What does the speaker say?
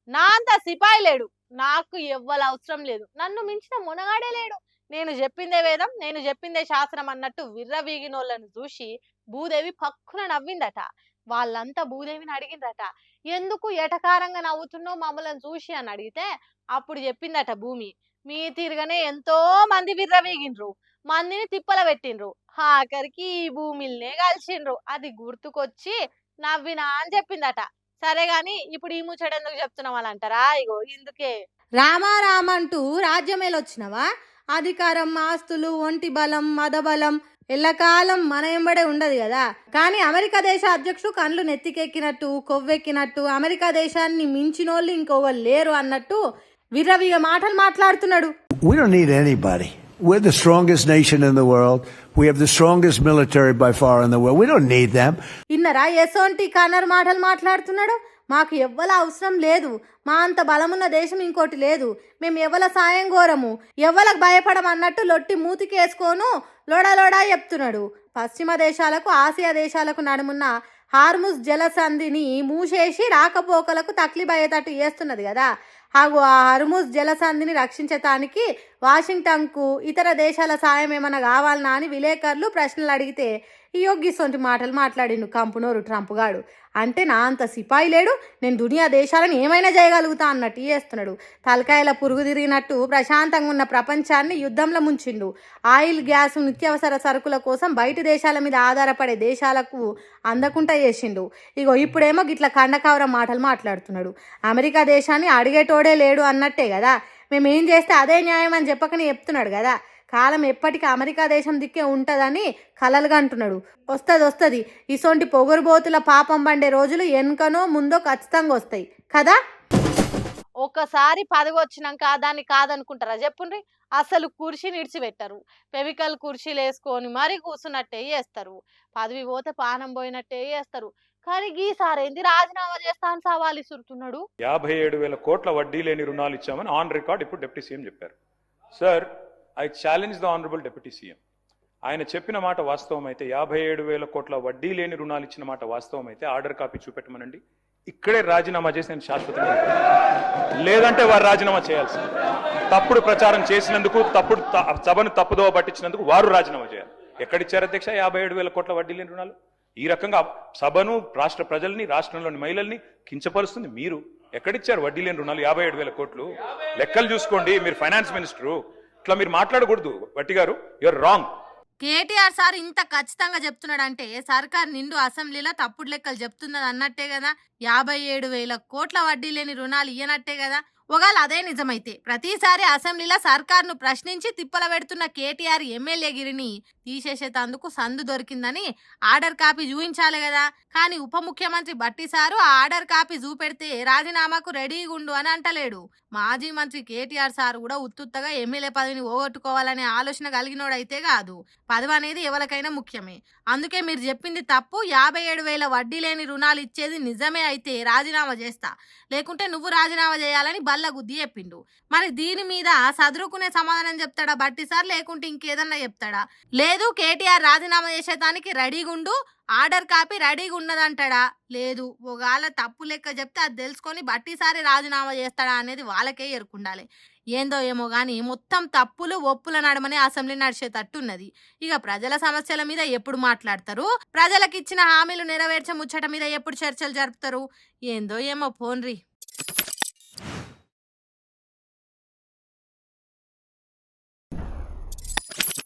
నా అంత సిపాయి లేడు. నాకు ఎవ్వల అవసరం లేదు. నన్ను మించిన మొనగాడే లేడు. నేను జెప్పిందే వేదం, నేను జెప్పిందే శాస్త్రం అన్నట్టు విర్రవీగినోళ్ళని జూషి భూదేవి ఫక్కున నవ్విందట. వాళ్ళంతా భూదేవిని అడిగిండ్రట. "ఎందుకు ఎటకారంగా నవ్వుతున్నావు మమ్మలను చూసి" అని అడిగితే అప్పుడు చెప్పిందట భూమి. "మీ తీరుగానే ఎంతో మంది విర్రవీగిండ్రు. మందిని తిప్పల పెట్టిండ్రు. ఆఖరికి ఈ భూమిల్నే కలిసిండ్రు. అది గుర్తుకొచ్చి నవ్వినా" అని చెప్పిందట. సరే గాని ఇప్పుడు ఈ ముచ్చట ఎందుకు చెప్తున్నాం అని అంటారా? ఇగో ఇందుకే. రామా రామంటూ రాజ్యమేలొచ్చినవా? అధికారం, ఆస్తులు, ఒంటి బలం, మదబలం ఎల్లకాలం మన ఎంబడే ఉండదు కదా. కానీ అమెరికా దేశ అధ్యక్షుడు కండ్లు నెత్తికెక్కినట్టు, కొవ్వెక్కినట్టు, అమెరికా దేశాన్ని మించినోళ్ళు ఇంకొకరు లేరు అన్నట్టు విర్రవిగ మాటలు మాట్లాడుతున్నాడు. We don't need anybody. We're the strongest nation in the world. We have the strongest military by far in the world. We don't need them. ఇన్నరా ఎసోంటి కన్నర్ మాటలు మాట్లాడుతున్నాడు. మాకు ఎవ్వల అవసరం లేదు. మా అంత బలమున్న దేశం ఇంకోటి లేదు. మేము ఎవ్వల సాయం కోరము, ఎవ్వలకు భయపడం అన్నట్టు లొట్టి మూతికేసుకోను లోడా చెప్తున్నాడు. పశ్చిమ దేశాలకు, ఆసియా దేశాలకు నడుమున్న హార్ముజ్ జలసంధిని మూసేసి రాకపోకలకు తక్లీబయ్యేటట్టు చేస్తున్నది కదా. ఆ హార్ముజ్ జలసంధిని రక్షించటానికి వాషింగ్టన్కు ఇతర దేశాల సాయం ఏమైనా కావాలనా అని విలేకరులు ప్రశ్నలు అడిగితే ఈ యోగిసొంటి మాటలు మాట్లాడిండు కంపునోరు ట్రంప్ గాడు. అంటే నా అంత సిపాయి లేడు, నేను దునియా దేశాలను ఏమైనా చేయగలుగుతా అన్నట్టు చేస్తున్నాడు. తలకాయల పురుగు తిరిగినట్టు ప్రశాంతంగా ఉన్న ప్రపంచాన్ని యుద్ధంలో ముంచిండు. ఆయిల్, గ్యాస్, నిత్యావసర సరుకుల కోసం బయట దేశాల మీద ఆధారపడే దేశాలకు అందకుండా చేసిండు. ఇగో ఇప్పుడేమో గిట్ల కండకవరం మాటలు మాట్లాడుతున్నాడు. అమెరికా దేశాన్ని అడిగేటోడే లేడు అన్నట్టే కదా. మేమేం చేస్తే అదే న్యాయం అని చెప్పకనే చెప్తున్నాడు కదా. కాలం ఎప్పటికీ అమెరికా దేశం దిక్కే ఉంటుందని కలలుగా అంటున్నాడు. వస్తుంది. ఇసొంటి పొగురుబోతుల పాపం పండే రోజులు వెనుకనో ముందో ఖచ్చితంగా వస్తాయి కదా. ఒకసారి పదవి వచ్చినాక దాన్ని కాదనుకుంటారా చెప్పుండ్రి? అసలు కుర్చీని ఇడిచిపెట్టరు. ఫెవికల్ కుర్చీలు వేసుకొని మరీ కూర్చున్నట్టే చేస్తారు. పదవి పోతే పానం పోయినట్టే చేస్తారు. కానీ ఈసారి ఏంది రాజీనామా చేస్తా అని సవాల్ ఇస్తున్నాడు. 57,000 కోట్ల వడ్డీ లేని రుణాలు ఇచ్చామని ఆన్ రికార్డ్ ఇప్పుడు డిప్యూటీ సీఎం చెప్పారు. Sir, I challenge the honourable deputy CM. ఆయన చెప్పిన మాట వాస్తవం అయితే, 57,000 కోట్ల వడ్డీ లేని రుణాలు ఇచ్చిన మాట వాస్తవం అయితే ఆర్డర్ కాపీ చూపెట్టమనండి. ఇక్కడే రాజీనామా చేసి నేను శాశ్వతంగా, లేదంటే వారు రాజీనామా చేయాల్సి, తప్పుడు ప్రచారం చేసినందుకు, తప్పుడు సభను తప్పుదోవ పట్టించినందుకు వారు రాజీనామా చేయాలి. ఎక్కడిచ్చారు అధ్యక్ష 57,000 కోట్ల వడ్డీ లేని రుణాలు? ఈ రకంగా సభను, రాష్ట్ర ప్రజల్ని, రాష్ట్రంలోని మహిళల్ని కించపరుస్తుంది మీరు. ఎక్కడిచ్చారు వడ్డీ లేని రుణాలు 57,000 కోట్లు? లెక్కలు చూసుకోండి, మీరు ఫైనాన్స్ మినిస్టరు. ఇట్లా మీరు మాట్లాడకూడదు. వట్టి గారు, యూఆర్ రాంగ్. కేటీఆర్ సార్ ఇంత ఖచ్చితంగా చెప్తున్నాడంటే సర్కార్ నిండు అసెంబ్లీలో తప్పుడు లెక్కలు చెప్తున్నది అన్నట్టే కదా. 57,000 కోట్ల వడ్డీ లేని రుణాలు ఇయ్యనట్టే కదా. ఒకవేళ అదే నిజమైతే ప్రతిసారి అసెంబ్లీలో సర్కార్ను ప్రశ్నించి తిప్పల పెడుతున్న కేటీఆర్ ఎమ్మెల్యే గిరిని తీసేసేందుకు సందు దొరికిందని ఆర్డర్ కాపీ చూపించాలి కదా. కానీ ఉప ముఖ్యమంత్రి బట్టి సారు ఆ ఆర్డర్ కాపీ చూపెడితే రాజీనామాకు రెడీగా ఉండు అని అంటలేడు. మాజీ మంత్రి కేటీఆర్ సార్ కూడా ఉత్తుత్తగా ఎమ్మెల్యే పదవిని పోగొట్టుకోవాలనే ఆలోచన కలిగినోడైతే కాదు. పదవి అనేది ఎవరికైనా ముఖ్యమే. అందుకే మీరు చెప్పింది తప్పు. 57,000 వడ్డీ లేని రుణాలు ఇచ్చేది నిజమే అయితే రాజీనామా చేస్తా, లేకుంటే నువ్వు రాజీనామా చేయాలని బల్ల గుద్ది చెప్పిండు. మరి దీని మీద సదురుకునే సమాధానం చెప్తాడా బట్టి సార్, లేకుంటే ఇంకేదన్నా చెప్తాడా? లేదు కేటీఆర్ రాజీనామా చేసేదానికి రెడీగా ఉండు, ఆర్డర్ కాపీ రెడీగా ఉన్నదంటాడా? లేదు, ఒకవేళ తప్పు లెక్క చెప్తే అది తెలుసుకొని బట్టిసారి రాజీనామా చేస్తాడా అనేది వాళ్ళకే ఎరుకుండాలి. ఏందో ఏమో కానీ మొత్తం తప్పులు ఒప్పుల నడమనే అసెంబ్లీ నడిచేటట్టున్నది. ఇక ప్రజల సమస్యల మీద ఎప్పుడు మాట్లాడతారు? ప్రజలకు ఇచ్చిన హామీలు నెరవేర్చే ముచ్చట మీద ఎప్పుడు చర్చలు జరుపుతారు? ఏందో ఏమో పోన్రి.